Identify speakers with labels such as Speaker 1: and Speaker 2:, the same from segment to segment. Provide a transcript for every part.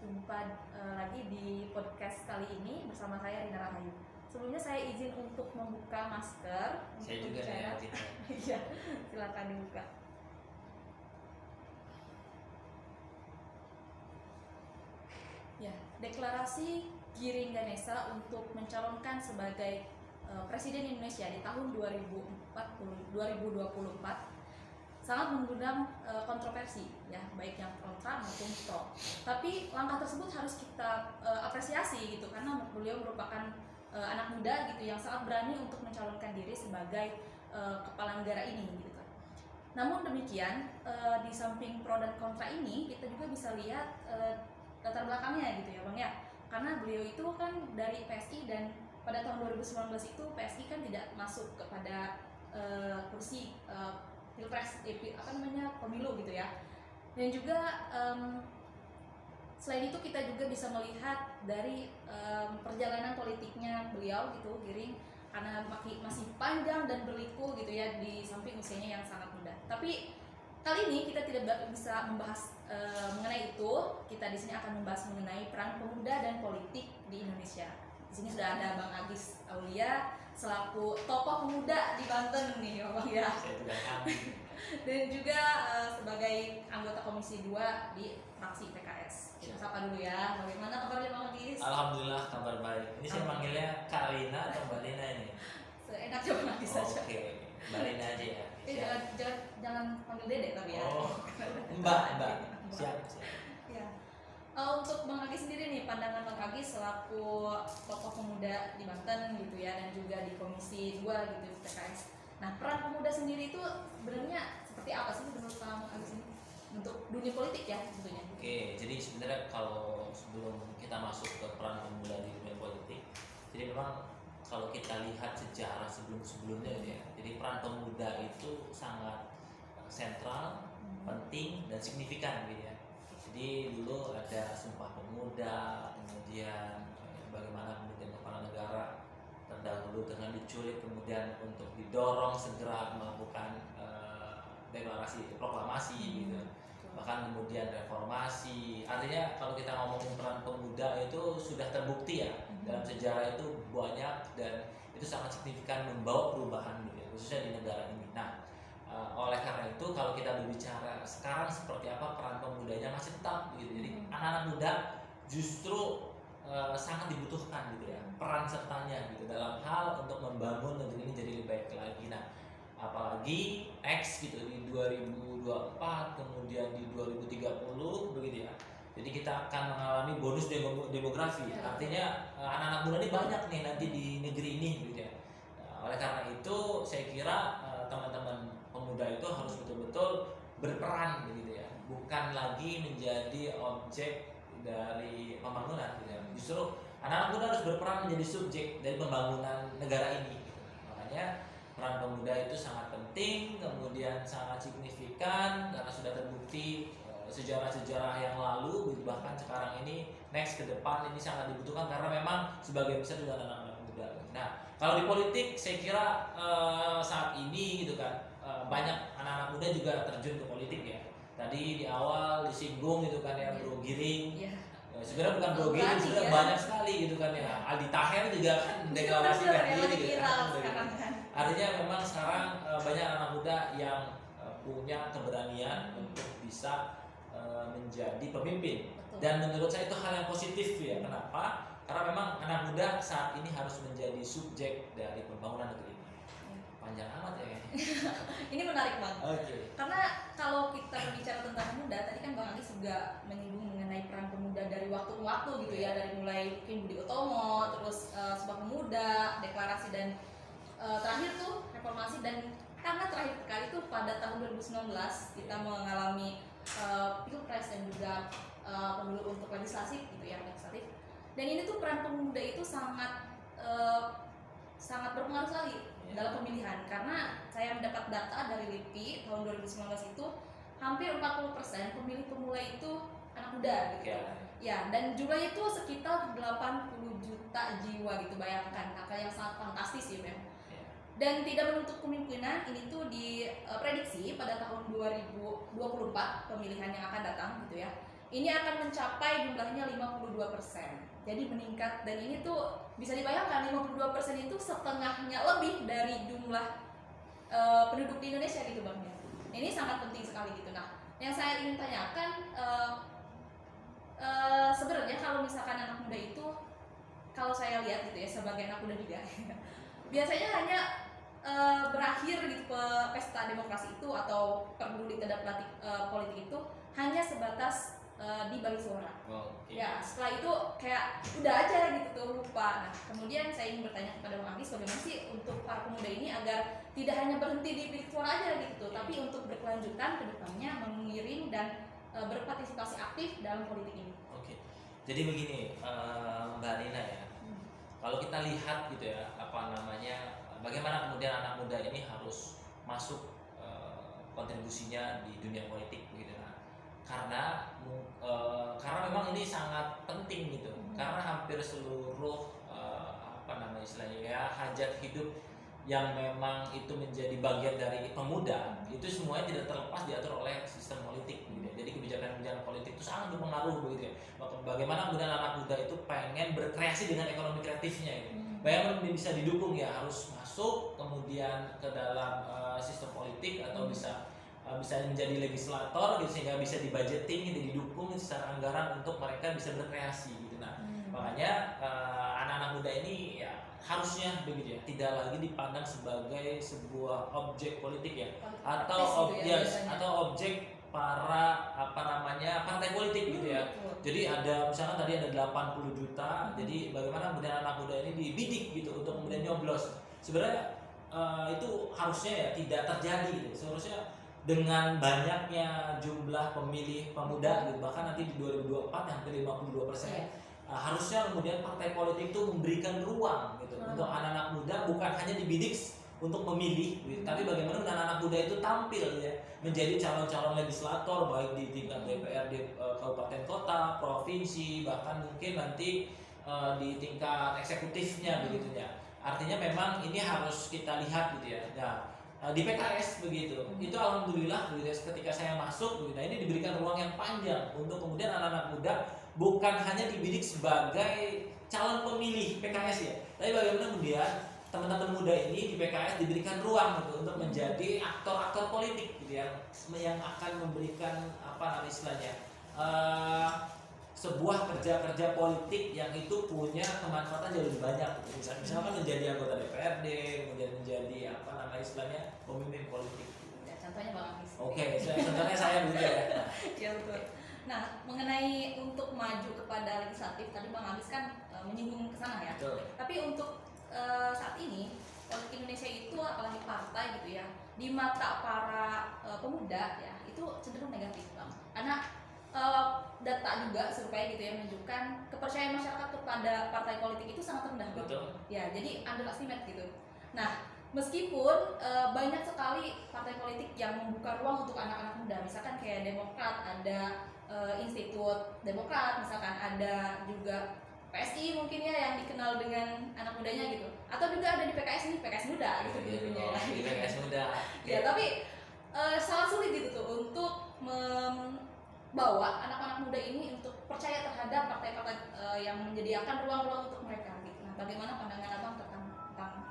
Speaker 1: jumpa lagi di podcast kali ini bersama saya Rina Rahayu. Sebelumnya saya izin untuk membuka masker.
Speaker 2: Saya juga ya.
Speaker 1: Iya, silakan dibuka. Ya, deklarasi Giring Ganesa untuk mencalonkan sebagai Presiden Indonesia di tahun 2024 sangat mengundang kontroversi, ya, baik yang kontra maupun pro. Tapi langkah tersebut harus kita apresiasi gitu, karena beliau merupakan anak muda gitu yang sangat berani untuk mencalonkan diri sebagai kepala negara ini gitu. Namun demikian, di samping pro dan kontra ini kita juga bisa lihat latar belakangnya gitu ya Bang ya. Karena beliau itu kan dari PSI dan pada tahun 2019 itu PSI kan tidak masuk kepada kursi pilpres, pemilu gitu ya. Dan juga selain itu kita juga bisa melihat dari perjalanan politiknya beliau gitu, Giring, karena masih panjang dan berliku gitu ya, di samping usianya yang sangat muda. Tapi kali ini kita tidak bisa membahas mengenai itu. Kita di sini akan membahas mengenai peran pemuda dan politik di Indonesia. Di sini sudah ada Bang Agis Aulia selaku tokoh pemuda di Banten nih, Bang ya. Dan juga sebagai anggota Komisi 2 di fraksi PKS. Kita sapa dulu ya. Bagaimana kabarnya Bang Agis?
Speaker 2: Alhamdulillah kabar baik. Ini saya manggilnya Kak Rina atau Mbak Rina ini?
Speaker 1: Seenaknya Bang Agis saja.
Speaker 2: Oke, Mbak Rina aja ya.
Speaker 1: Jangan panggil Dede tapi ya.
Speaker 2: Oh, Mbak. Siap.
Speaker 1: Ya. Untuk Bang Agis sendiri nih, pandangan Bang Agis selaku tokoh pemuda di Banten gitu ya, dan juga di Komisi 2 gitu PKS. Nah, peran pemuda sendiri itu sebenarnya seperti apa sih menurut Bang Agis ini untuk dunia politik ya tentunya?
Speaker 2: Oke, jadi sebenarnya kalau sebelum kita masuk ke peran pemuda di dunia politik, jadi memang kalau kita lihat sejarah sebelum-sebelumnya ya, jadi peran pemuda itu sangat sentral, penting dan signifikan gitu ya. Jadi dulu ada Sumpah Pemuda, kemudian bagaimana kemudian kepala negara terdahulu dengan diculik, kemudian untuk didorong segera melakukan deklarasi proklamasi gitu. Bahkan kemudian reformasi. Artinya kalau kita ngomongin peran pemuda itu sudah terbukti ya, dalam sejarah itu banyak dan itu sangat signifikan membawa perubahan gitu ya, khususnya di negara ini. Nah, oleh karena itu kalau kita berbicara sekarang seperti apa peran pemudanya masih tetap gitu. Jadi anak-anak muda justru sangat dibutuhkan gitu ya, peran sertanya gitu dalam hal untuk membangun negeri ini jadi lebih baik lagi. Nah, apalagi next gitu di 2024 kemudian di 2030 begitu ya. Jadi kita akan mengalami bonus demografi. Artinya anak-anak muda ini banyak nih nanti di negeri ini gitu ya. Oleh karena itu saya kira teman-teman pemuda itu harus betul-betul berperan begitu ya. Bukan lagi menjadi objek dari pembangunan gitu ya. Justru anak-anak muda harus berperan menjadi subjek dari pembangunan negara ini gitu. Makanya peran pemuda itu sangat penting, kemudian sangat signifikan karena sudah terbukti sejarah-sejarah yang lalu, bahkan sekarang ini next ke depan ini sangat dibutuhkan karena memang sebagian besar juga anak-anak muda. Nah, kalau di politik saya kira saat ini gitu kan banyak anak-anak muda juga terjun ke politik ya. Tadi di awal disinggung gitu kan ya Bro Giring. Sebenarnya bukan Bro Giring, sebenarnya banyak sekali gitu kan ya. Aldi Taher juga kan deklarasikan diri gitu kan. Artinya memang sekarang banyak anak muda yang punya keberanian untuk bisa menjadi pemimpin. Dan menurut saya itu hal yang positif ya. Kenapa? Karena memang anak muda saat ini harus menjadi subjek dari pembangunan negeri ini. Panjang amat ya.
Speaker 1: Ini menarik banget.
Speaker 2: Okay.
Speaker 1: Karena kalau kita berbicara tentang pemuda, tadi kan Bang Agis juga menyinggung mengenai peran pemuda dari waktu ke waktu gitu ya, dari mulai mungkin Budi Utomo, terus Sumpah Pemuda, deklarasi dan terakhir tuh reformasi, dan karena terakhir kali tuh pada tahun 2019 kita mengalami pilpres dan juga pemilu untuk legislatif gitu ya, legislatif. Dan ini tuh peran pemuda itu sangat berpengaruh sekali dalam pemilihan, karena saya mendapat data dari LIPI tahun 2019 itu hampir 40% pemilih pemula itu anak muda gitu. Ya, dan jumlahnya itu sekitar 80 juta jiwa gitu, bayangkan, angka yang sangat fantastis ya memang. Dan tidak menutup kemungkinan ini tuh diprediksi pada tahun 2024 pemilihan yang akan datang gitu ya. ini akan mencapai jumlahnya 52%. Jadi meningkat, dan ini tuh bisa dibayangkan 52% itu setengahnya lebih dari jumlah penduduk di Indonesia gitu Bang ya. Ini sangat penting sekali gitu. Nah, yang saya ingin tanyakan, sebenarnya kalau misalkan anak muda itu, kalau saya lihat gitu ya sebagai anak muda juga biasanya hanya berakhir gitu ke pesta demokrasi itu atau peduli terhadap politik itu hanya sebatas di balik suara. Ya setelah itu kayak udah aja gitu tuh, lupa. Nah kemudian saya ingin bertanya kepada Bang Agis, bagaimana sih untuk para pemuda ini agar tidak hanya berhenti di bilik suara aja gitu, tapi untuk berkelanjutan ke depannya mengiring dan berpartisipasi aktif dalam politik ini.
Speaker 2: Oke, jadi begini Mbak Nina ya, kalau kita lihat gitu ya bagaimana kemudian anak muda ini harus masuk kontribusinya di dunia politik begitu. Nah, karena memang ini sangat penting gitu, karena hampir seluruh istilahnya ya hajat hidup yang memang itu menjadi bagian dari pemuda itu semuanya tidak terlepas diatur oleh sistem politik gitu ya. Jadi kebijakan-kebijakan politik itu sangat berpengaruh begitu ya. Bagaimana kemudian anak muda itu pengen berkreasi dengan ekonomi kreatifnya gitu. Bagaimana bisa didukung ya, harus masuk kemudian ke dalam sistem politik atau bisa menjadi legislator gitu, sehingga bisa dibudgeting, didukung secara anggaran untuk mereka bisa berkreasi gitu. Nah, makanya anak-anak muda ini ya harusnya begitu ya, tidak lagi dipandang sebagai sebuah objek politik ya, atau objek para partai politik gitu ya. Jadi ada misalkan tadi ada 80 juta, jadi bagaimana kemudian anak muda ini dibidik gitu untuk kemudian nyoblos. Sebenarnya itu harusnya ya tidak terjadi gitu. Seharusnya dengan banyaknya jumlah pemilih pemuda gitu, bahkan nanti di 2024 hampir 52%. Harusnya kemudian partai politik itu memberikan ruang gitu untuk anak-anak muda, bukan hanya dibidik untuk memilih gitu, tapi bagaimana anak-anak muda itu tampil ya menjadi calon-calon legislator baik di tingkat DPRD kabupaten kota, provinsi, bahkan mungkin nanti di tingkat eksekutifnya begitu ya. Artinya memang ini harus kita lihat gitu ya. Nah, di PKS begitu, itu alhamdulillah gitu, ketika saya masuk gitu, nah ini diberikan ruang yang panjang untuk kemudian anak-anak muda bukan hanya dibidik sebagai calon pemilih PKS ya, tapi bagaimana kemudian teman-teman muda ini di PKS diberikan ruang gitu, untuk menjadi aktor-aktor politik gitu yang akan memberikan istilahnya sebuah kerja-kerja politik yang itu punya kemanfaatan jauh lebih banyak gitu. Misalkan menjadi anggota DPRD, kemudian menjadi istilahnya pemimpin politik.
Speaker 1: Ya, contohnya Bang Agis.
Speaker 2: Oke, contohnya saya begitu ya.
Speaker 1: Ya betul. Nah, mengenai untuk maju kepada legislatif, tadi Bang Agis kan menyinggung ke sana ya.
Speaker 2: Betul.
Speaker 1: Tapi untuk saat ini politik Indonesia itu apalagi partai gitu ya, di mata para pemuda ya itu cenderung negatif Bang. Karena data juga survei gitu ya menunjukkan kepercayaan masyarakat kepada partai politik itu sangat rendah.
Speaker 2: Betul.
Speaker 1: Ya, jadi underestimate gitu. Nah, meskipun banyak sekali partai politik yang membuka ruang untuk anak-anak muda, misalkan kayak Demokrat, ada Institut Demokrat, misalkan ada juga PSI mungkin ya yang dikenal dengan anak mudanya gitu, atau juga ada di PKS ini, PKS muda gitu
Speaker 2: ya. Di PKS muda.
Speaker 1: Ya, tapi sangat sulit gitu tuh untuk membawa anak-anak muda ini untuk percaya terhadap partai-partai yang menyediakan ruang-ruang untuk mereka gitu. Nah, bagaimana pandangan Abang tentang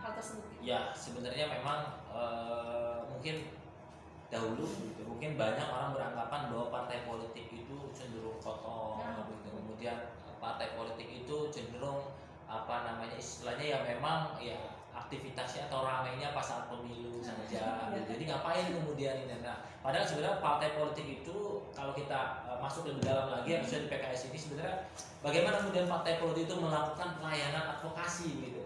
Speaker 1: hal tersebut? Gitu?
Speaker 2: Ya, sebenarnya memang mungkin dahulu gitu, mungkin banyak orang beranggapan bahwa partai politik itu cenderung kotor gitu. Kemudian partai politik itu cenderung istilahnya ya memang ya aktivitasnya atau ramainya pas saat pemilu saja gitu. Jadi ngapain kemudian ini? Nah, padahal sebenarnya partai politik itu kalau kita masuk lebih dalam lagi harusnya di PKS ini sebenarnya bagaimana kemudian partai politik itu melakukan pelayanan advokasi gitu.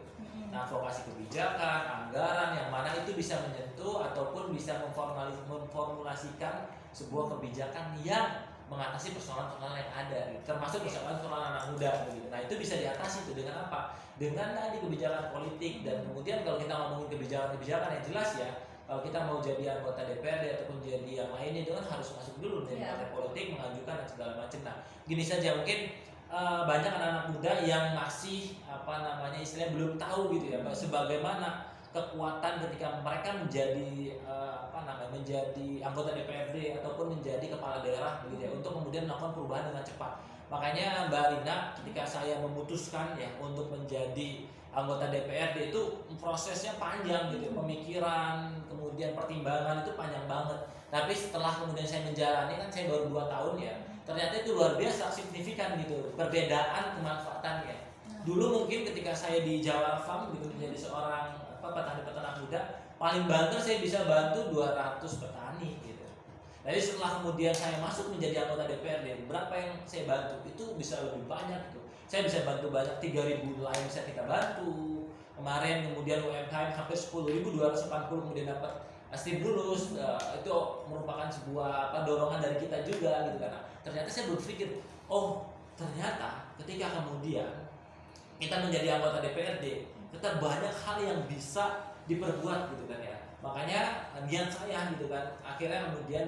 Speaker 2: Nah, advokasi kebijakan, anggaran yang mana itu bisa menyentuh ataupun bisa memformulasikan sebuah kebijakan yang mengatasi persoalan-persoalan yang ada, gitu. Termasuk persoalan-persoalan anak muda gitu. Nah, itu bisa diatasi itu dengan apa? Dengan tadi kebijakan politik. Dan kemudian kalau kita ngomongin kebijakan-kebijakan yang jelas ya, kalau kita mau jadi anggota DPRD ataupun jadi yang lainnya itu kan harus masuk dulu dari partai politik, mengajukan dan segala macam. Nah, gini saja mungkin banyak anak-anak muda yang masih istilahnya belum tahu gitu ya, sebagaimana kekuatan ketika mereka menjadi menjadi anggota DPRD ataupun menjadi kepala daerah begitu ya, untuk kemudian melakukan perubahan dengan cepat. Makanya Mbak Rina, ketika saya memutuskan ya untuk menjadi anggota DPRD itu prosesnya panjang gitu, pemikiran, kemudian pertimbangan itu panjang banget. Tapi setelah kemudian saya menjalani, kan saya baru 2 tahun ya, ternyata itu luar biasa signifikan gitu perbedaan kemanfaatannya. Dulu mungkin ketika saya di Jawa Farm gitu menjadi seorang petani-peternak muda, paling banter saya bisa bantu 200 petani gitu. Jadi setelah kemudian saya masuk menjadi anggota DPRD, berapa yang saya bantu itu bisa lebih banyak gitu. Saya bisa bantu banyak, 3.000 nelayan bisa kita bantu. Kemarin kemudian UMKM hampir 10.280 kemudian dapat stimulus. Itu merupakan sebuah dorongan dari kita juga gitu kan. Ternyata saya berpikir, oh ternyata ketika kemudian kita menjadi anggota DPRD, kita banyak hal yang bisa diperbuat gitu kan ya. Makanya niat saya gitu kan, akhirnya kemudian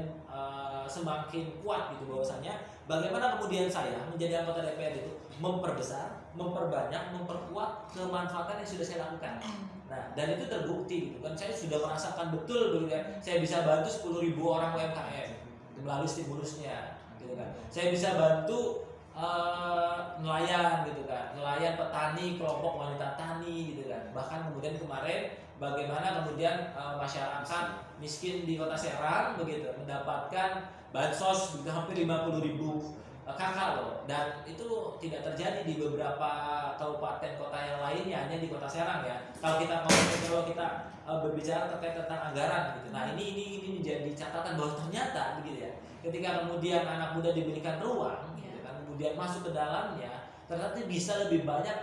Speaker 2: semakin kuat gitu bahwasanya bagaimana kemudian saya menjadi anggota DPRD itu memperbesar, memperbanyak, memperkuat kemanfaatan yang sudah saya lakukan. Nah, dan itu terbukti gitu kan, saya sudah merasakan betul gitu kan, saya bisa bantu 10.000 orang UMKM melalui stimulusnya gitu kan. Saya bisa bantu nelayan gitu kan, nelayan petani, kelompok wanita tani gitu kan. Bahkan kemudian kemarin bagaimana kemudian masyarakat miskin di Kota Serang begitu mendapatkan bansos gitu, hampir 50.000 kakak loh, dan itu tidak terjadi di beberapa kabupaten kota yang lainnya, hanya di Kota Serang ya. Kalau kita berbicara terkait tentang anggaran gitu. Nah, ini menjadi catatan bahwa ternyata begitu ya. Ketika kemudian anak muda diberikan ruang gitu kan, kemudian masuk ke dalamnya, ternyata bisa lebih banyak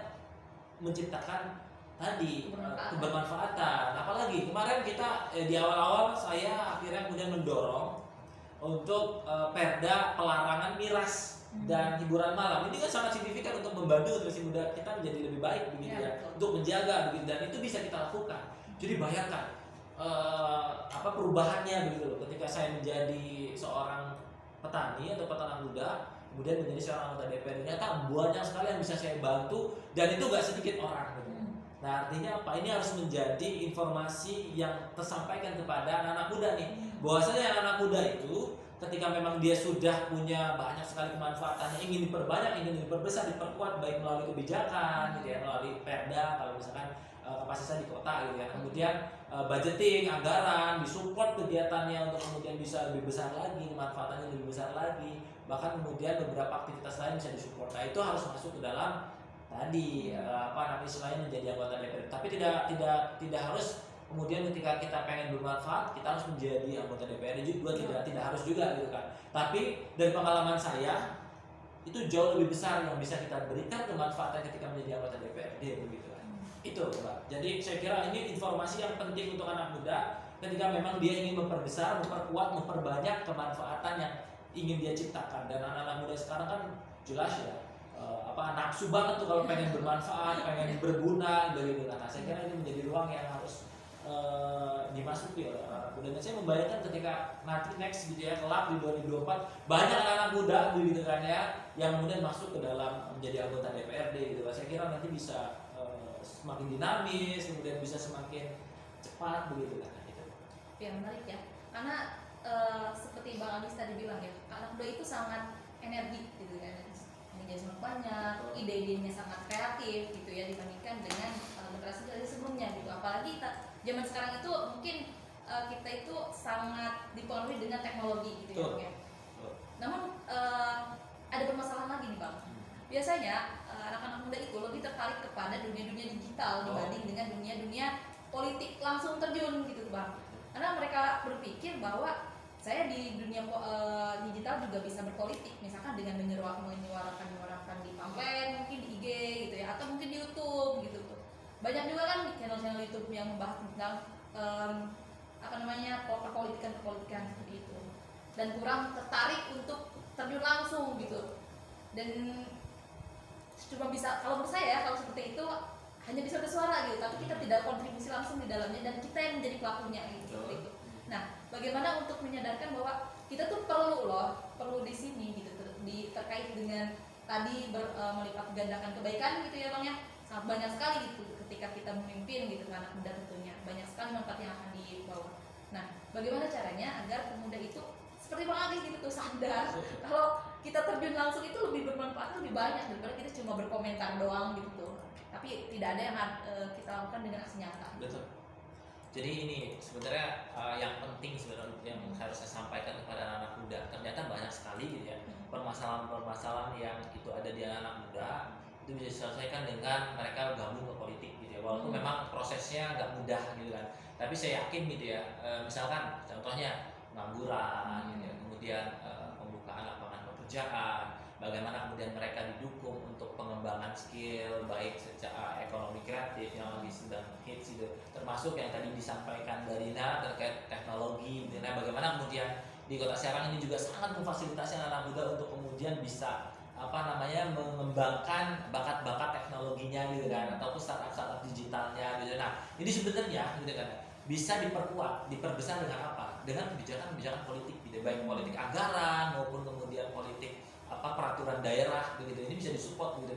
Speaker 2: menciptakan tadi kebermanfaatan. Apalagi kemarin kita di awal-awal saya akhirnya kemudian mendorong untuk perda pelarangan miras dan hiburan malam. Ini kan sangat signifikan untuk membantu generasi muda kita menjadi lebih baik begitu ya, untuk menjaga begitu, dan itu bisa kita lakukan. Jadi bayangkan perubahannya begitu loh, ketika saya menjadi seorang petani atau peternak muda kemudian menjadi seorang anggota DPR, ternyata banyak sekali yang bisa saya bantu, dan itu gak sedikit orang gitu. Nah, artinya apa? Ini harus menjadi informasi yang tersampaikan kepada anak-anak muda nih, bahwasanya anak-anak muda itu ketika memang dia sudah punya banyak sekali kemanfaatannya, ingin diperbanyak, ingin diperbesar, diperkuat, baik melalui kebijakan gitu ya, melalui perda kalau misalkan kapasitas di kota gitu ya, kemudian budgeting, anggaran, disupport kegiatannya untuk kemudian bisa lebih besar lagi, kemanfaatannya lebih besar lagi, bahkan kemudian beberapa aktivitas lain bisa disupport. Nah, itu harus masuk ke dalam tadi istilahnya menjadi anggota DPR. Tapi tidak harus kemudian ketika kita pengen bermanfaat kita harus menjadi anggota DPR juga, tidak harus juga gitu kan. Tapi dari pengalaman saya itu jauh lebih besar yang bisa kita berikan kemanfaatan ketika menjadi anggota DPRD begitu kan. Itu Pak. Jadi saya kira ini informasi yang penting untuk anak muda ketika memang dia ingin memperbesar, memperkuat, memperbanyak kemanfaatan yang ingin dia ciptakan. Dan anak-anak muda sekarang kan jelas ya nafsu banget tuh kalau pengen bermanfaat, pengen berguna begitu kan. Nah, saya kira ini menjadi ruang yang harus dimasuki oleh anak muda. Dan saya membayangkan ketika nanti next gitu ya, kelak di 2024 banyak anak muda begitu kan ya yang kemudian masuk ke dalam menjadi anggota DPRD gitu. Saya kira nanti bisa semakin dinamis, kemudian bisa semakin cepat begitu kan gitu.
Speaker 1: Ya, menarik ya. Karena seperti Bang Agis tadi bilang ya, anak muda itu sangat energi gitu kan. Ide sangat banyak, ide-idenya sangat kreatif gitu ya dibandingkan dengan generasi dari sebelumnya gitu. Apalagi zaman sekarang itu mungkin kita itu sangat dipengaruhi dengan teknologi gitu ya. Namun ada permasalahan lagi nih Bang. Biasanya anak-anak muda itu lebih tertarik kepada dunia-dunia digital dibanding dengan dunia-dunia politik langsung terjun gitu Bang. Karena mereka berpikir bahwa saya di dunia digital juga bisa berpolitik, misalkan dengan menyuarakan di pamflet, mungkin di IG gitu ya, atau mungkin di YouTube gitu tuh. Banyak juga kan channel-channel YouTube yang membahas tentang perpolitikan seperti itu. Dan kurang tertarik untuk terjun langsung gitu. Dan cuma bisa, kalau menurut saya kalau seperti itu hanya bisa bersuara gitu, tapi kita tidak kontribusi langsung di dalamnya dan kita yang menjadi pelakunya gitu. Seperti itu. Nah, bagaimana untuk menyadarkan bahwa kita tuh perlu di sini gitu, terkait dengan tadi melipat gandakan kebaikan gitu ya Bang ya, sangat banyak sekali gitu ketika kita memimpin gitu kan, anak muda tentunya banyak sekali manfaat yang akan dibawa. Nah, bagaimana caranya agar pemuda itu seperti Bang Agis gitu tuh sadar kalau kita terjun langsung itu lebih bermanfaat, lebih banyak daripada kita cuma berkomentar doang gitu tuh. Tapi tidak ada yang kita lakukan dengan aksi nyata.
Speaker 2: Betul. Jadi ini sebenarnya yang penting sebenarnya yang harus saya sampaikan kepada anak muda. Ternyata banyak sekali gitu ya permasalahan-permasalahan yang itu ada di anak muda itu bisa diselesaikan dengan mereka gabung ke politik gitu ya. Walaupun memang prosesnya nggak mudah gitu kan. Tapi saya yakin gitu ya. Misalkan contohnya pengangguran, gitu ya. Kemudian pembukaan lapangan pekerjaan, bagaimana kemudian mereka didukung untuk pengembangan skill baik secara ekonomi kreatif yang lagi sedang hits gitu, termasuk yang tadi disampaikan dari Nina terkait teknologi gitu. Nah, bagaimana kemudian di Kota Serang ini juga sangat memfasilitasi anak muda untuk kemudian bisa mengembangkan bakat-bakat teknologinya gitu kan, ataupun startup digitalnya gitu. Nah, ini sebenarnya gitu kan bisa diperkuat, diperbesar dengan apa? Dengan kebijakan-kebijakan politik gitu, baik politik anggaran maupun kemudian politik peraturan daerah begitu. Ini bisa disupport gitu.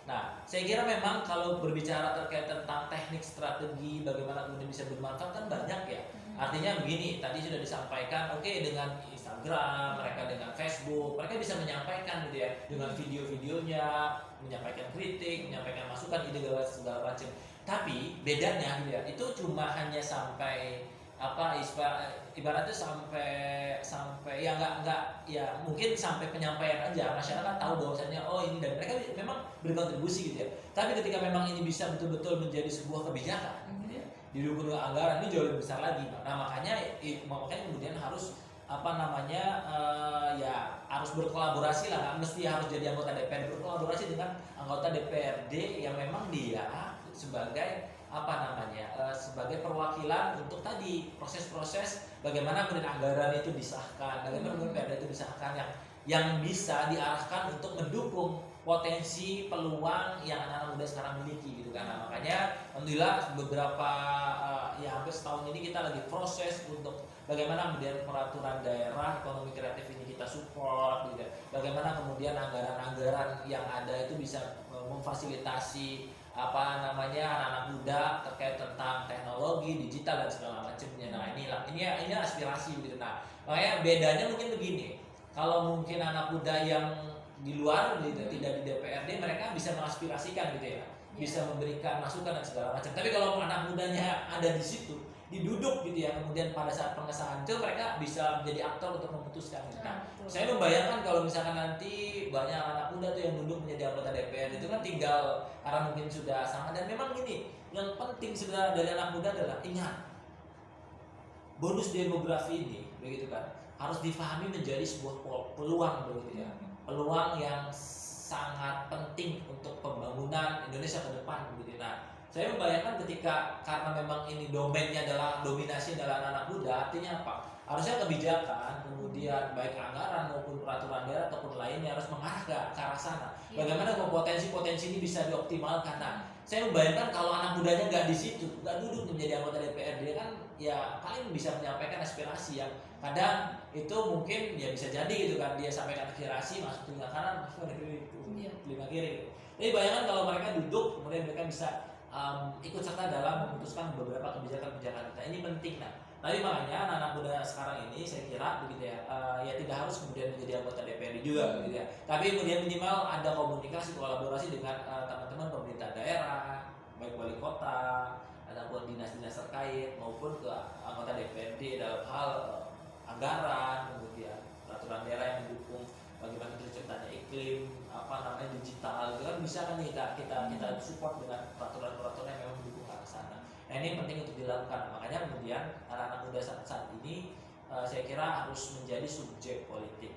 Speaker 2: Nah, saya kira memang kalau berbicara terkait tentang teknik strategi bagaimana kemudian bisa bermanfaat kan banyak ya. Artinya begini, tadi sudah disampaikan, oke, dengan Instagram, mereka dengan Facebook, mereka bisa menyampaikan gitu ya, dengan video-videonya, menyampaikan kritik, menyampaikan masukan, ide segala macam. Tapi bedanya gitu ya, itu cuma hanya sampai ibaratnya sampai ya nggak ya mungkin sampai penyampaian aja, masyarakat tahu bahwasannya oh ini, dan mereka memang berkontribusi gitu ya. Tapi ketika memang ini bisa betul-betul menjadi sebuah kebijakan gitu ya, didukung dengan anggaran, ini jauh lebih besar lagi. Nah, makanya kemudian harus ya harus berkolaborasi lah, nggak mesti harus jadi anggota DPR, berkolaborasi dengan anggota DPRD yang memang dia sebagai sebagai perwakilan untuk tadi proses-proses bagaimana kemudian anggaran itu disahkan, bagaimana kemudian perda itu disahkan yang bisa diarahkan untuk mendukung potensi peluang yang anak-anak muda sekarang miliki gitu kan. Nah, makanya alhamdulillah beberapa hampir setahun ini kita lagi proses untuk bagaimana kemudian peraturan daerah ekonomi kreatif ini kita support gitu. Bagaimana kemudian anggaran-anggaran yang ada itu bisa memfasilitasi anak-anak muda terkait tentang teknologi digital dan segala macamnya. Nah, ini aspirasi gitu. Nah, makanya bedanya mungkin begini. Kalau mungkin anak muda yang di luar gitu, tidak di DPRD, mereka bisa mengaspirasikan gitu ya, bisa memberikan masukan dan segala macam. Tapi kalau anak mudanya ada di situ, diduduk gitu ya, kemudian pada saat pengesahan itu mereka bisa menjadi aktor untuk memutuskan gitu. Nah, saya membayangkan kalau misalkan nanti banyak anak muda tuh yang duduk menjadi anggota DPR itu kan tinggal karena mungkin sudah sama. Dan memang gini, yang penting sebenarnya dari anak muda adalah ingat bonus demografi ini begitu kan harus difahami menjadi sebuah peluang begitu ya, peluang yang sangat penting untuk pembangunan Indonesia ke depan begitu. Nah, saya membayangkan ketika karena memang ini dominasi adalah anak muda, artinya apa? Harusnya kebijakan, kemudian baik anggaran maupun peraturan daerah ataupun lainnya harus mengarah ke arah sana. Bagaimana potensi-potensi ini bisa dioptimalkan? Nah, saya membayangkan kalau anak mudanya nggak di situ, nggak duduk menjadi anggota DPRD kan, ya paling bisa menyampaikan aspirasi yang kadang itu mungkin ya bisa jadi gitu kan, dia sampaikan aspirasi masuk telinga kanan, masuk telinga kiri. Jadi bayangkan kalau mereka duduk, kemudian mereka bisa ikut serta dalam memutuskan beberapa kebijakan-kebijakan kita. Ini penting. Nah, tapi makanya anak-anak muda sekarang ini saya kira begitu ya, ya tidak harus kemudian menjadi anggota DPRD juga begitu ya. Tapi kemudian minimal ada komunikasi, kolaborasi dengan teman-teman pemerintah daerah, baik wali kota ataupun dinas-dinas terkait maupun ke anggota DPRD dalam hal anggaran, kemudian peraturan daerah yang mendukung bagaimana terciptanya iklim digital itu kan bisa kan kita support dengan peraturan-peraturan yang memang mendukung ke arah sana. Nah, ini penting untuk dilakukan. Makanya kemudian anak-anak muda saat ini saya kira harus menjadi subjek politik,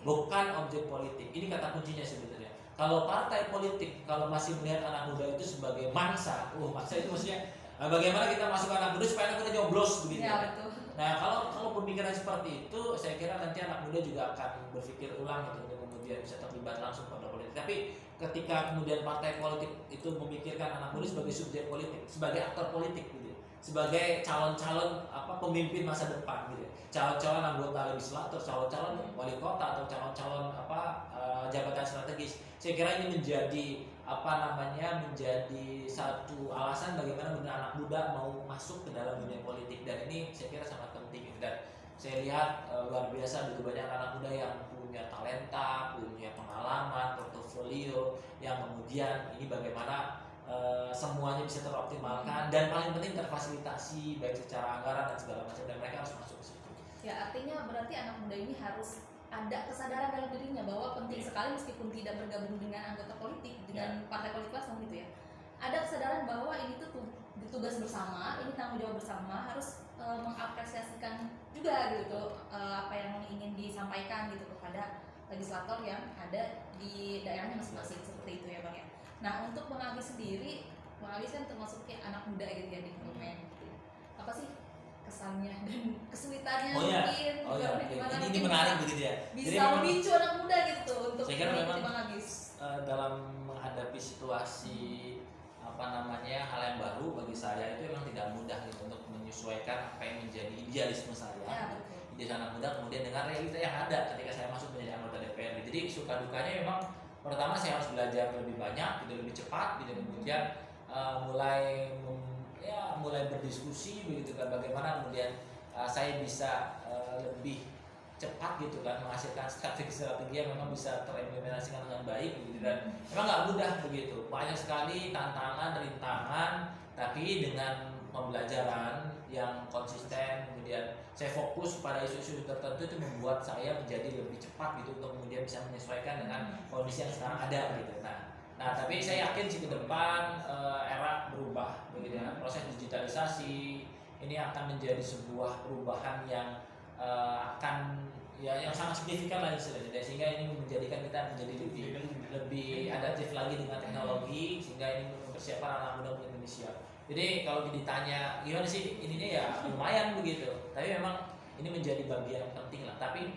Speaker 2: bukan objek politik. Ini kata kuncinya sebenarnya. Kalau partai politik kalau masih melihat anak muda itu sebagai mangsa itu maksudnya bagaimana kita masuk anak muda supaya anak muda nyoblos begitu.
Speaker 1: Ya, betul.
Speaker 2: Nah, kalau pemikiran seperti itu, saya kira nanti anak muda juga akan berpikir ulang gitu untuk kemudian bisa terlibat langsung pada politik. Tapi ketika kemudian partai politik itu memikirkan anak muda sebagai subjek politik, sebagai aktor politik gitu, sebagai calon-calon pemimpin masa depan gitu, calon-calon anggota legislatur, calon-calon wali kota atau calon-calon jabatan strategis. Saya kira ini menjadi satu alasan bagaimana benar anak muda mau masuk ke dalam dunia politik, dan ini saya kira sangat penting. Dan saya lihat luar biasa begitu banyak anak muda yang punya talenta, punya pengalaman, portofolio, yang kemudian ini bagaimana semuanya bisa teroptimalkan dan paling penting terfasilitasi baik secara anggaran dan segala macam, dan mereka harus masuk ke situ.
Speaker 1: Ya, artinya berarti anak muda ini harus ada kesadaran dalam dirinya bahwa penting sekali meskipun tidak bergabung dengan anggota politik, dengan partai politik langsung gitu ya. Ada kesadaran bahwa ini tuh tugas bersama, ini tanggung jawab bersama, harus mengapresiasikan juga gitu apa yang ingin disampaikan gitu kepada legislator yang ada di daerahnya masing-masing, seperti itu ya Bang ya. Nah, untuk Bang Agis sendiri, Bang Agis kan termasuk kayak anak muda gitu ya di parlemen. Apa sih kesannya dan kesulitannya mungkin?
Speaker 2: Ini menarik begitu ya.
Speaker 1: Bisa memicu anak muda gitu untuk
Speaker 2: saya kira memang
Speaker 1: Bang Agis
Speaker 2: dalam menghadapi situasi hal yang baru bagi saya itu memang tidak mudah gitu untuk menyesuaikan apa yang menjadi idealisme saya. Jadi anak muda kemudian dengan realita yang ada ketika saya masuk menjadi anggota DPRD. Jadi suka dukanya memang pertama saya harus belajar lebih banyak, gitu, lebih cepat, gitu, kemudian mulai berdiskusi begitu kan, bagaimana kemudian saya bisa lebih cepat gitu kan menghasilkan strategi-strategi yang memang bisa terimplementasikan dengan baik gitu, dan memang nggak mudah begitu, banyak sekali tantangan, rintangan, tapi dengan pembelajaran yang konsisten, kemudian saya fokus pada isu-isu tertentu, itu membuat saya menjadi lebih cepat gitu untuk kemudian bisa menyesuaikan dengan kondisi yang sekarang ada gitu. Nah tapi saya yakin sih ke depan era berubah begitu ya, proses digitalisasi ini akan menjadi sebuah perubahan yang yang sangat signifikan lah istilahnya, sehingga ini menjadikan kita menjadi lebih adaptif lagi dengan teknologi, sehingga ini mempersiapkan anak muda untuk Indonesia. Jadi kalau ditanya gimana sih ininya, ya lumayan begitu, tapi memang ini menjadi bagian yang penting lah. Tapi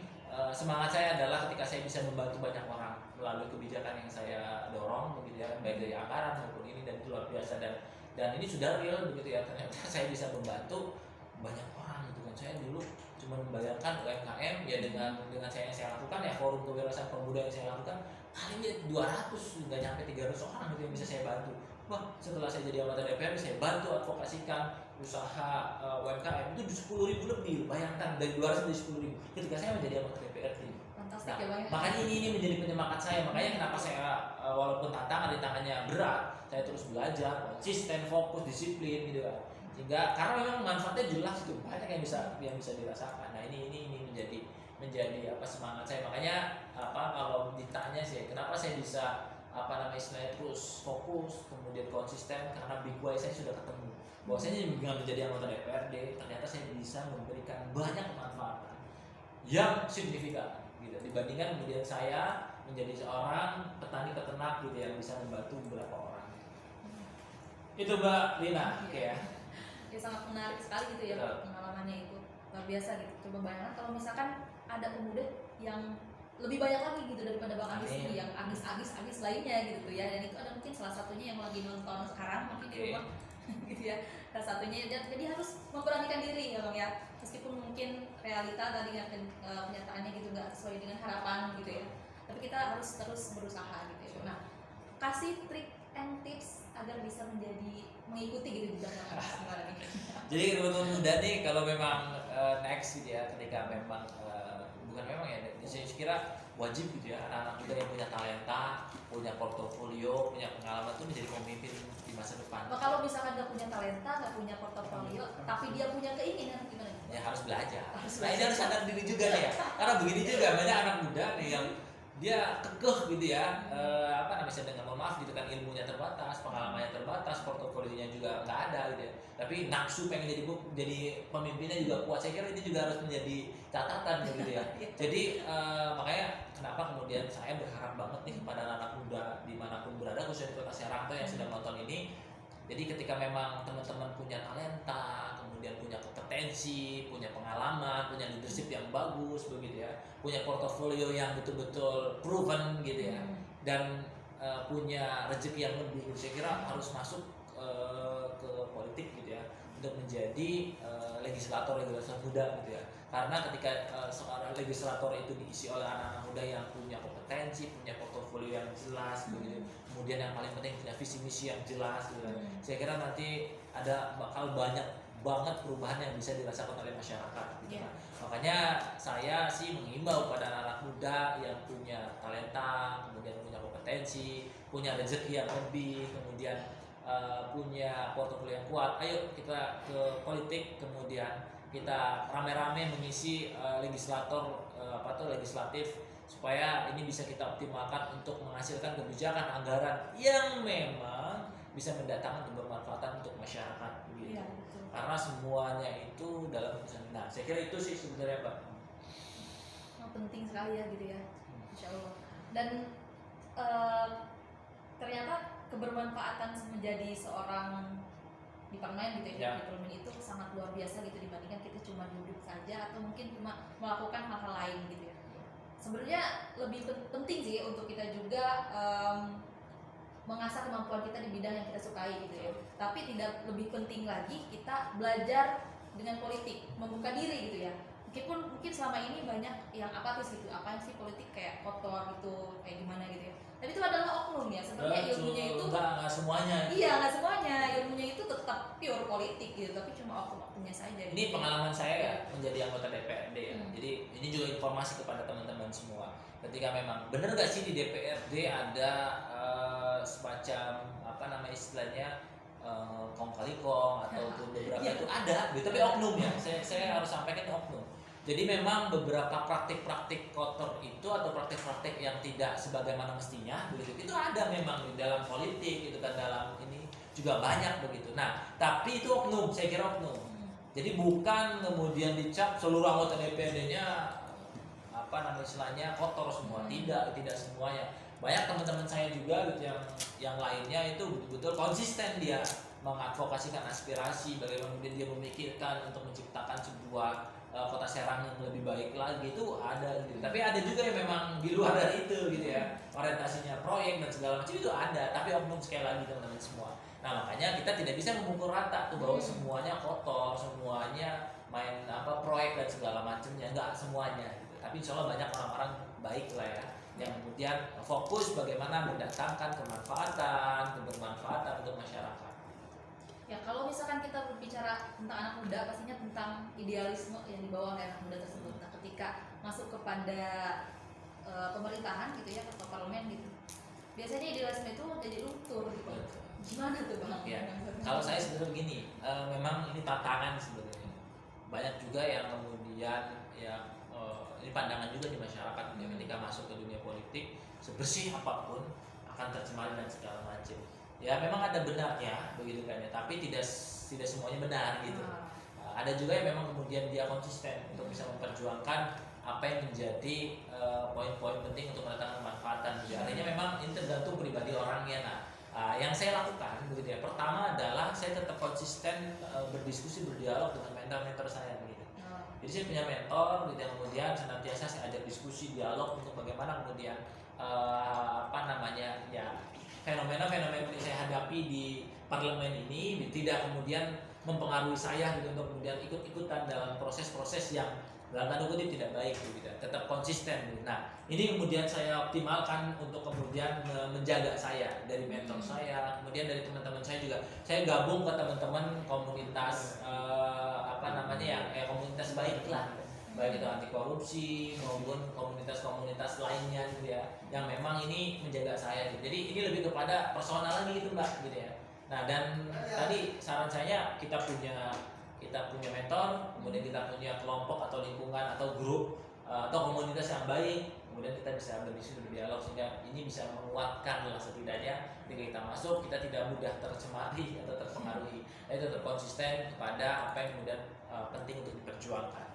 Speaker 2: semangat saya adalah ketika saya bisa membantu banyak orang melalui kebijakan yang saya dorong begitu ya, baik dari anggaran maupun ini, dan itu luar biasa, dan ini sudah real begitu ya, ternyata saya bisa membantu banyak orang gitu kan. Saya dulu cuma membayangkan UMKM ya dengan saya yang saya lakukan ya, forum kewirausahaan pemuda yang saya lakukan paling 200 nggak nyampe 300 orang gitu yang bisa saya bantu. Wah, setelah saya jadi anggota DPR saya bantu advokasikan usaha UMKM itu 10.000 lebih, bayangkan dari 200 menjadi 10.000 ketika saya menjadi anggota DPRD.
Speaker 1: Fantastik ya Bang ya.
Speaker 2: Makanya ini menjadi penyemangat saya, makanya kenapa saya walaupun tantangannya berat, saya terus belajar, konsisten, fokus, disiplin gitu kan. Sehingga karena memang manfaatnya jelas itu, banyak yang bisa dirasakan. Nah ini menjadi semangat saya. Makanya kalau ditanya sih kenapa saya bisa istilahnya terus fokus kemudian konsisten, karena big why saya sudah ketemu bahwa saya dengan menjadi anggota DPRD ternyata saya bisa memberikan banyak manfaat yang signifikan gitu, dibandingkan kemudian saya menjadi seorang petani peternak gitu yang bisa membantu beberapa orang. Itu Mbak Lina ya.
Speaker 1: Ya sangat menarik sekali gitu ya pengalamannya itu, luar biasa gitu. Coba bayangkan kalau misalkan ada pemuda yang lebih banyak lagi gitu daripada Bang Agis ini, yang Agis lainnya gitu ya, dan itu ada mungkin salah satunya yang lagi nonton sekarang mungkin di rumah gitu ya, salah satunya. Jadi harus memberanikan diri ya Bang ya, meskipun mungkin realita tadi kenyataannya gitu nggak sesuai dengan harapan gitu ya, tapi kita harus terus berusaha gitu ya. Nah, kasih trik and tips agar bisa mengikuti gitu di belakang gimana nih?
Speaker 2: Jadi teman-teman muda nih kalau memang next gitu ya, ketika memang bukan memang ya, saya kira wajib gitu ya anak-anak muda yang punya talenta, punya portofolio, punya pengalaman itu menjadi pemimpin di masa depan.
Speaker 1: Nah, kalau misalkan nggak punya talenta, nggak punya portofolio, tapi dia punya keinginan gimana?
Speaker 2: Ya harus belajar. Nah ini harus sadar diri juga nih ya, karena begini juga banyak anak muda nih yang dia kekeh gitu ya, dengan mohon maaf gitu kan, ilmunya terbatas, pengalamannya terbatas, portofolionya juga nggak ada gitu ya, tapi nafsu pengen jadi pemimpinnya juga kuat. Saya kira ini juga harus menjadi catatan gitu ya. Jadi makanya kenapa kemudian saya berharap banget nih kepada anak muda dimanapun berada, khususnya di Kota Serang yang sedang nonton ini. Jadi ketika memang teman-teman punya talenta, kemudian punya kompetensi, punya pengalaman, punya leadership yang bagus begitu ya, punya portofolio yang betul-betul proven gitu ya, dan punya rezeki yang lebih, saya kira harus masuk ke politik gitu ya, untuk menjadi legislator muda gitu ya. Karena ketika seorang legislator itu diisi oleh anak-anak muda yang punya kompetensi, punya portofolio yang jelas gitu. Kemudian yang paling penting punya visi misi yang jelas gitu. Saya kira nanti bakal banyak banget perubahan yang bisa dirasakan oleh masyarakat gitu. Makanya saya sih mengimbau pada anak-anak muda yang punya talenta, kemudian punya kompetensi, punya rezeki yang lebih, kemudian punya portofolio yang kuat. Ayo kita ke politik, kemudian kita rame-rame mengisi legislatif supaya ini bisa kita optimalkan untuk menghasilkan kebijakan anggaran yang memang bisa mendatangkan kebermanfaatan untuk masyarakat gitu.
Speaker 1: Iya, betul.
Speaker 2: Karena semuanya itu dalam keputusan. Nah, saya kira itu sih sebenarnya Pak.
Speaker 1: Penting sekali ya gitu ya, Insya Allah. Dan ternyata kebermanfaatan menjadi seorang di parlemen gitu ya, di parlemen itu sangat luar biasa gitu dibandingkan kita cuma duduk saja atau mungkin cuma melakukan hal-hal lain gitu ya. Sebenarnya lebih penting sih untuk kita juga mengasah kemampuan kita di bidang yang kita sukai gitu ya. Tapi tidak lebih penting lagi kita belajar dengan politik, membuka diri gitu ya. Mungkin selama ini banyak yang apatis gitu, apa sih politik kayak kotor gitu, kayak gimana gitu ya. Tapi itu adalah oknum ya, sebenarnya ilmunya itu
Speaker 2: enggak semuanya.
Speaker 1: Iya, nggak semuanya, ilmunya itu tetap pure politik gitu, tapi cuma oknum-oknumnya saja.
Speaker 2: Ini
Speaker 1: gitu.
Speaker 2: pengalaman saya ya menjadi anggota DPRD ya. Jadi ini juga informasi kepada teman-teman semua. Ketika memang benar nggak sih di DPRD ada semacam istilahnya kong kali kong ataupun beberapa itu ada, tapi oknum ya. Saya harus sampaikan oknum. Jadi memang beberapa praktik-praktik kotor itu atau praktik-praktik yang tidak sebagaimana mestinya begitu itu ada memang di dalam politik itu kan, dalam ini juga banyak begitu. Nah, tapi itu oknum, saya kira oknum. Jadi bukan kemudian dicap seluruh anggota DPRD-nya istilahnya kotor semua. Tidak semuanya. Banyak teman-teman saya juga gitu yang lainnya itu betul-betul konsisten dia mengadvokasikan aspirasi, bagaimana kemudian dia memikirkan untuk menciptakan sebuah kota Serang yang lebih baik lagi, itu ada gitu. Tapi ada juga yang memang di luar dari itu gitu ya, orientasinya proyek dan segala macam itu ada, tapi oknum sekali lagi teman-teman semua. Nah, makanya kita tidak bisa memukul rata tuh bahwa semuanya kotor, semuanya main proyek dan segala macamnya, enggak semuanya gitu. Tapi insya Allah banyak orang-orang baik lah ya, yang kemudian fokus bagaimana mendatangkan kebermanfaatan untuk masyarakat.
Speaker 1: Ya, kalau misalkan kita berbicara tentang anak muda, pastinya tentang idealisme yang dibawa oleh anak muda tersebut. Nah, ketika masuk kepada pemerintahan gitu ya, atau parlemen gitu, biasanya idealisme itu jadi luntur gitu. Gimana tuh Bang?
Speaker 2: Ya, kalau saya sebenarnya begini, memang ini tantangan sebenarnya. Banyak juga yang kemudian ini pandangan juga di masyarakat ketika masuk ke dunia politik, sebersih apapun akan tercemar dan segala macam. Ya memang ada benarnya begitu kan ya, tapi tidak semuanya benar gitu. Ada juga yang memang kemudian dia konsisten untuk bisa memperjuangkan apa yang menjadi poin-poin penting untuk mendatangkan kemanfaatan. Artinya memang ini tergantung pribadi orangnya. Nah, yang saya lakukan begitu ya, pertama adalah saya tetap konsisten berdiskusi, berdialog dengan mentor-mentor saya begitu. Jadi saya punya mentor gitu yang kemudian senantiasa saya ajak diskusi, dialog untuk bagaimana kemudian fenomena-fenomena yang saya hadapi di parlemen ini tidak kemudian mempengaruhi saya gitu untuk kemudian ikut-ikutan dalam proses-proses yang dalam tanda kutip tidak baik gitu, tetap konsisten gitu. Nah, ini kemudian saya optimalkan untuk kemudian menjaga saya dari mentor saya, kemudian dari teman-teman saya juga. Saya gabung ke teman-teman komunitas komunitas baik lah, baik itu anti korupsi maupun komunitas-komunitas lainnya gitu ya, yang memang ini menjaga saya gitu. Jadi ini lebih kepada personal lagi gitu Mbak gitu ya. Nah, dan tadi saran saya kita punya mentor, kemudian kita punya kelompok atau lingkungan atau grup atau komunitas yang baik, kemudian kita bisa berdiskusi, berdialog sehingga ini bisa menguatkan lah setidaknya ketika kita masuk kita tidak mudah tercemari atau terpengaruhi. Itu tetap konsisten kepada apa yang kemudian penting untuk diperjuangkan.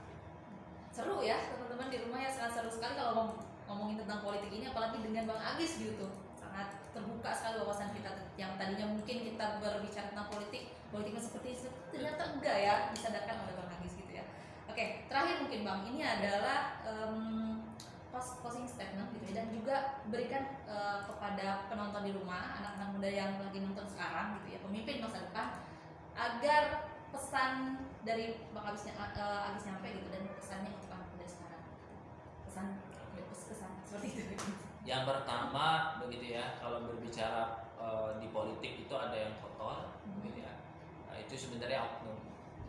Speaker 1: Seru ya teman-teman di rumah ya, sangat seru sekali kalau ngomongin tentang politik ini, apalagi dengan Bang Agis gitu. Sangat terbuka sekali wawasan kita yang tadinya mungkin kita berbicara tentang politiknya seperti itu, ternyata enggak ya, disadarkan oleh Bang Agis gitu ya. Oke, terakhir mungkin Bang, ini adalah closing statement gitu ya, dan juga berikan kepada penonton di rumah, anak-anak muda yang lagi nonton sekarang gitu ya, pemimpin masa depan, agar pesan dari Bang Agis nyampe gitu, dan pesannya untuk anak muda sekarang, kesan seperti itu.
Speaker 2: Yang pertama begitu ya, kalau berbicara di politik itu ada yang kotor, gitu ya. Nah, itu sebenarnya oknum.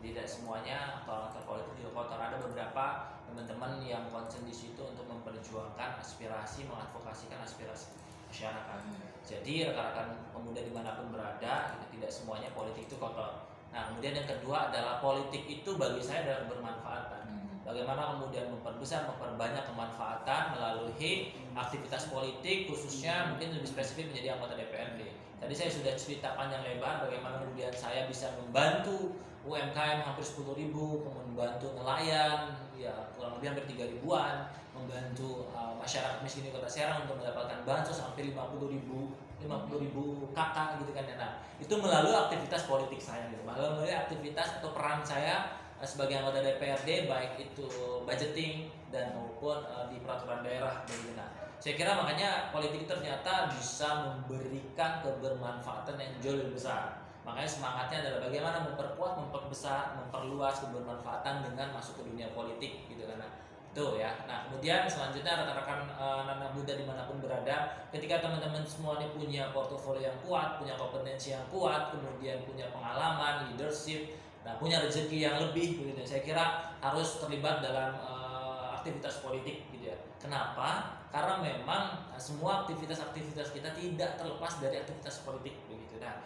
Speaker 2: Tidak semuanya aktor-aktor politik juga kotor. Ada beberapa teman-teman yang concern di situ untuk memperjuangkan aspirasi, mengadvokasikan aspirasi masyarakat. Jadi rekan-rekan pemuda dimanapun berada, itu tidak semuanya politik itu kotor. Nah, kemudian yang kedua adalah politik itu bagi saya adalah kebermanfaatan. Bagaimana kemudian memperbesar, memperbanyak kemanfaatan melalui aktivitas politik, khususnya mungkin lebih spesifik menjadi anggota DPRD. Tadi saya sudah cerita panjang lebar bagaimana kemudian saya bisa membantu UMKM hampir 10.000, membantu nelayan ya kurang lebih hampir 3.000-an, membantu masyarakat miskin di Kota Serang untuk mendapatkan bansos sampai 50.000 kakak gitu kan ya. Nah, itu melalui aktivitas politik saya gitu. Melalui aktivitas atau peran saya sebagai anggota DPRD, baik itu budgeting dan maupun di peraturan daerah begitu. Nah, saya kira makanya politik ternyata bisa memberikan kebermanfaatan yang jauh lebih besar. Makanya semangatnya adalah bagaimana memperkuat, memperbesar, memperluas kebermanfaatan dengan masuk ke dunia politik gitu kan. Nah, itu ya. Nah, kemudian selanjutnya rekan-rekan anak muda dimanapun berada, ketika teman-teman semua ini punya portofolio yang kuat, punya kompetensi yang kuat, kemudian punya pengalaman, leadership, nah punya rezeki yang lebih begitu. Saya kira harus terlibat dalam aktivitas politik gitu ya. Kenapa? Karena memang semua aktivitas-aktivitas kita tidak terlepas dari aktivitas politik begitu. Nah,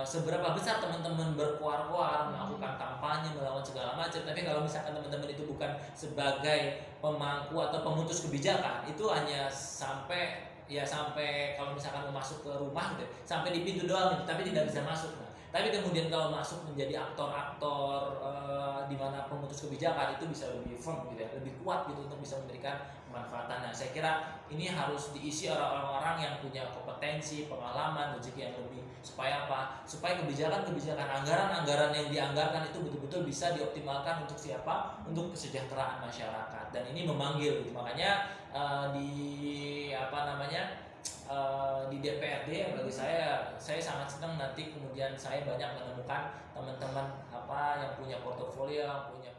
Speaker 2: seberapa besar teman-teman berkuar-kuar melakukan kampanye, melawan segala macam, tapi kalau misalkan teman-teman itu bukan sebagai pemangku atau pemutus kebijakan, itu hanya sampai kalau misalkan mau masuk ke rumah gitu, sampai di pintu doang gitu, tapi tidak bisa masuk. Nah, tapi kemudian kalau masuk menjadi aktor-aktor di mana pemutus kebijakan, itu bisa lebih firm gitu ya, lebih kuat gitu untuk bisa memberikan kemanfaatan. Nah, saya kira ini harus diisi orang-orang yang punya kompetensi, pengalaman, rezeki yang lebih. Supaya apa? Supaya kebijakan-kebijakan, anggaran-anggaran yang dianggarkan itu betul-betul bisa dioptimalkan untuk siapa? Untuk kesejahteraan masyarakat. Dan ini memanggil gitu. Makanya di DPRD bagi saya sangat senang nanti kemudian saya banyak menemukan teman-teman yang punya portofolio, yang punya